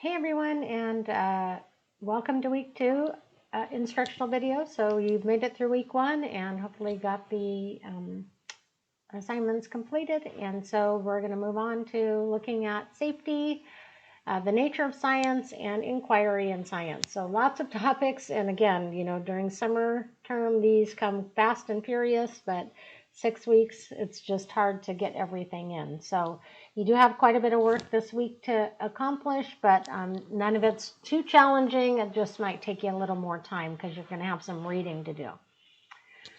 Hey everyone, and welcome to week 2 instructional video. So you've made it through week 1 and hopefully got the assignments completed. And so we're going to move on to looking at safety, the nature of science, and inquiry in science. So lots of topics. And again, during summer term, these come fast and furious, but 6 weeks, it's just hard to get everything in. So you do have quite a bit of work this week to accomplish, but none of it's too challenging. It just might take you a little more time because you're going to have some reading to do.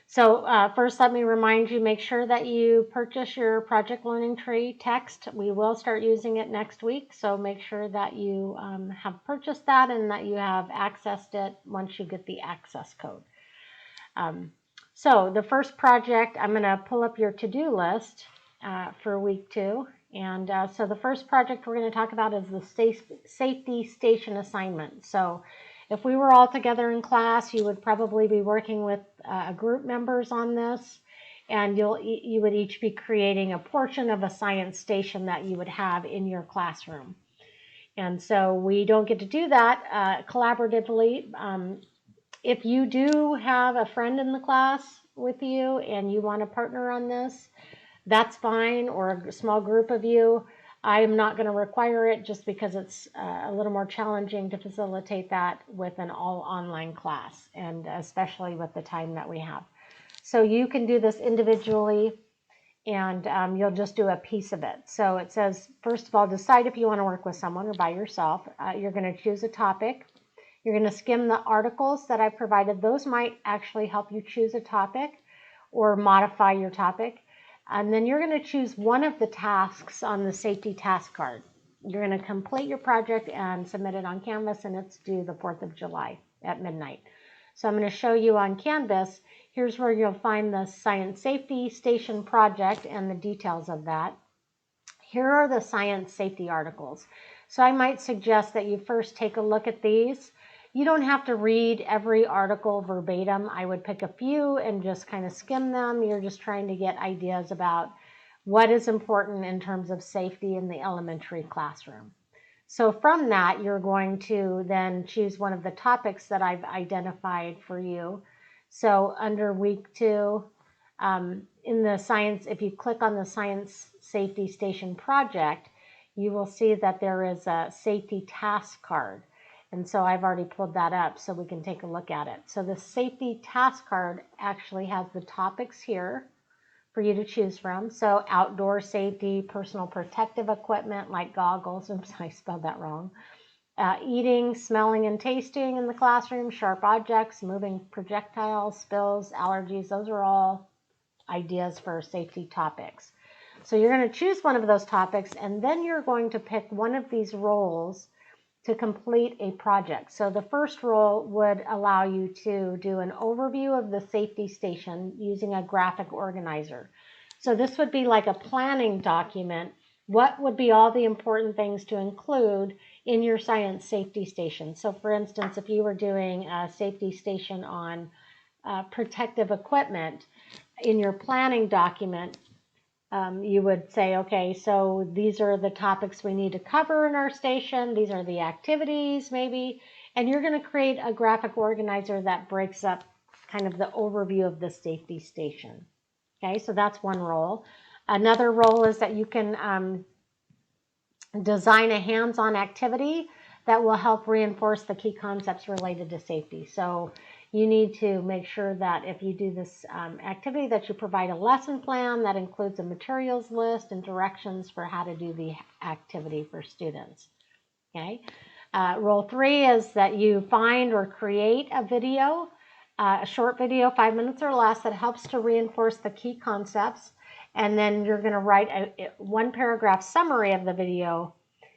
So first, let me remind you, make sure that you purchase your Project Learning Tree text. We will start using it next week, so make sure that you have purchased that and that you have accessed it once you get the access code. So the first project, I'm going to pull up your to-do list for week 2. And so the first project we're going to talk about is the safety station assignment. So if we were all together in class, you would probably be working with group members on this, and you would each be creating a portion of a science station that you would have in your classroom. And so we don't get to do that collaboratively. If you do have a friend in the class with you and you want to partner on this, that's fine, or a small group of you. I'm not going to require it just because it's a little more challenging to facilitate that with an all-online class, and especially with the time that we have. So you can do this individually, and you'll just do a piece of it. So it says, first of all, decide if you want to work with someone or by yourself. You're going to choose a topic. You're going to skim the articles that I provided. Those might actually help you choose a topic or modify your topic. And then you're going to choose one of the tasks on the safety task card. You're going to complete your project and submit it on Canvas, and it's due the 4th of July at midnight. So I'm going to show you on Canvas. Here's where you'll find the Science Safety Station project and the details of that. Here are the science safety articles. So I might suggest that you first take a look at these. You don't have to read every article verbatim. I would pick a few and just kind of skim them. You're just trying to get ideas about what is important in terms of safety in the elementary classroom. So from that, you're going to then choose one of the topics that I've identified for you. So under week 2, in the science, if you click on the Science Safety Station project, you will see that there is a safety task card. And so I've already pulled that up so we can take a look at it. So the safety task card actually has the topics here for you to choose from. So outdoor safety, personal protective equipment like goggles, oops, I spelled that wrong. Eating, smelling, and tasting in the classroom, sharp objects, moving projectiles, spills, allergies. Those are all ideas for safety topics. So you're going to choose one of those topics, and then you're going to pick one of these roles to complete a project. So the first role would allow you to do an overview of the safety station using a graphic organizer. So this would be like a planning document. What would be all the important things to include in your science safety station? So for instance, if you were doing a safety station on protective equipment, in your planning document, you would say, okay, so these are the topics we need to cover in our station. These are the activities maybe. And you're going to create a graphic organizer that breaks up kind of the overview of the safety station. Okay, so that's one role. Another role is that you can design a hands-on activity that will help reinforce the key concepts related to safety. So you need to make sure that if you do this activity that you provide a lesson plan that includes a materials list and directions for how to do the activity for students. Okay. Role 3 is that you find or create a video, a short video, 5 minutes or less, that helps to reinforce the key concepts. And then you're going to write a 1-paragraph summary of the video.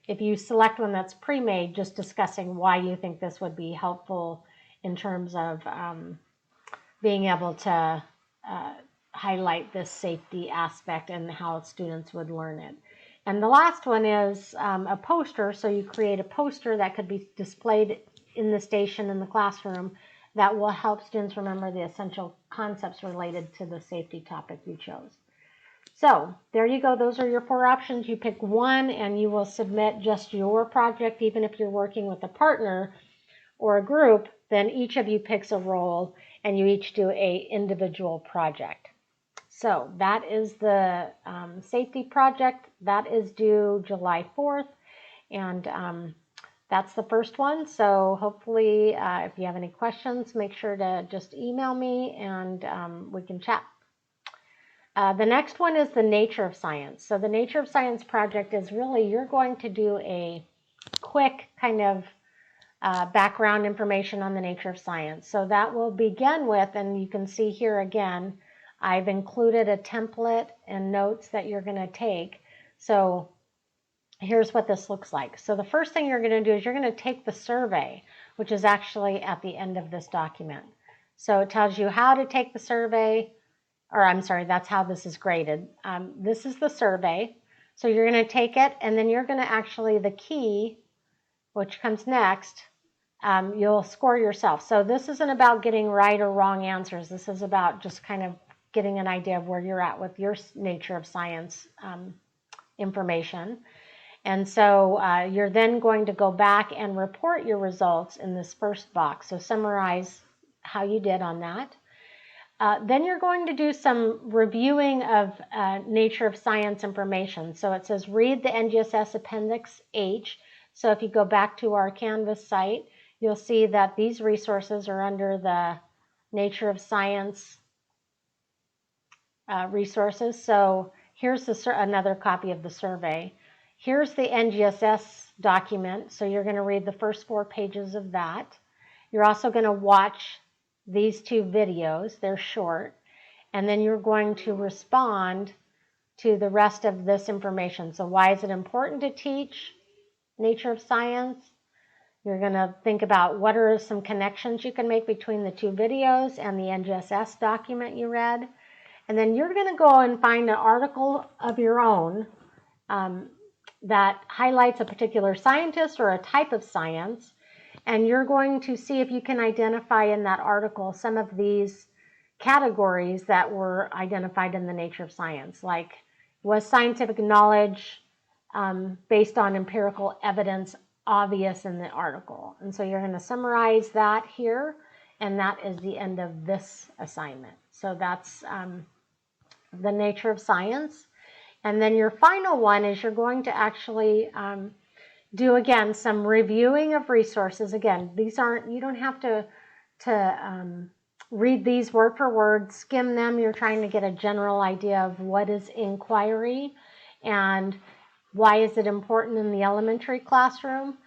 If you select one that's pre-made, just discussing why you think this would be helpful in terms of being able to highlight this safety aspect and how students would learn it. And the last one is a poster. So you create a poster that could be displayed in the station in the classroom that will help students remember the essential concepts related to the safety topic you chose. So there you go. Those are your 4 options. You pick one and you will submit just your project. Even if you're working with a partner or a group, then each of you picks a role and you each do a individual project. So that is the safety project. That is due July 4th. And that's the first one. So hopefully if you have any questions, make sure to just email me and we can chat. The next one is the nature of science. So the nature of science project is really, you're going to do a quick kind of background information on the nature of science. So that will begin with, and you can see here again, I've included a template and notes that you're going to take. So here's what this looks like. So the first thing you're going to do is you're going to take the survey, which is actually at the end of this document. So it tells you how to take the survey, or I'm sorry, that's how this is graded. This is the survey. So you're going to take it, and then you're going to actually, the key, which comes next, you'll score yourself. So this isn't about getting right or wrong answers. This is about just kind of getting an idea of where you're at with your nature of science information. And so you're then going to go back and report your results in this first box. So summarize how you did on that. Then you're going to do some reviewing of nature of science information. So it says read the NGSS Appendix H. So if you go back to our Canvas site, you'll see that these resources are under the nature of science resources. So here's another copy of the survey. Here's the NGSS document. So you're going to read the first 4 pages of that. You're also going to watch these 2 videos. They're short. And then you're going to respond to the rest of this information. So why is it important to teach nature of science? You're going to think about what are some connections you can make between the 2 videos and the NGSS document you read. And then you're going to go and find an article of your own that highlights a particular scientist or a type of science. And you're going to see if you can identify in that article some of these categories that were identified in the nature of science, like was scientific knowledge based on empirical evidence obvious in the article. And so you're going to summarize that here, and that is the end of this assignment. So that's the nature of science. And then your final one is you're going to actually do, again, some reviewing of resources. Again, these aren't, you don't have to read these word for word, skim them. You're trying to get a general idea of what is inquiry and why is it important in the elementary classroom.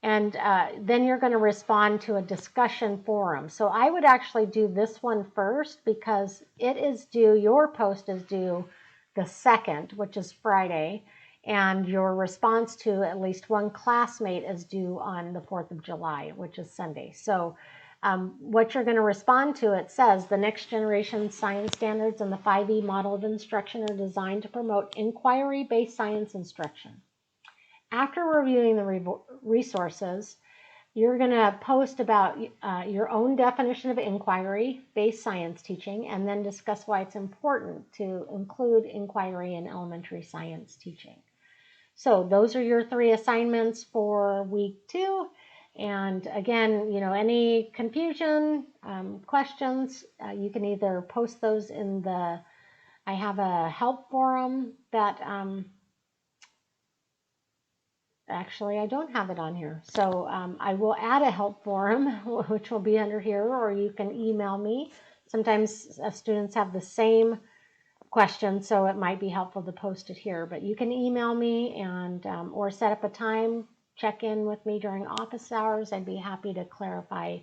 And then you're going to respond to a discussion forum. So I would actually do this one first because it is due, your post is due the 2nd, which is Friday, and your response to at least one classmate is due on the 4th of July, which is Sunday. So what you're going to respond to, it says, the next generation science standards and the 5E model of instruction are designed to promote inquiry-based science instruction. After reviewing the resources, you're going to post about your own definition of inquiry-based science teaching and then discuss why it's important to include inquiry in elementary science teaching. So those are your 3 assignments for week 2. And again, you know, any confusion, questions, you can either post those in the, I have a help forum that, actually I don't have it on here. So I will add a help forum, which will be under here, or you can email me. Sometimes students have the same question, so it might be helpful to post it here. But you can email me and or set up a time, check in with me during office hours. I'd be happy to clarify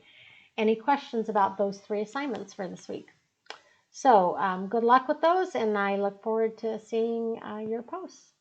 any questions about those 3 assignments for this week. So good luck with those, and I look forward to seeing your posts.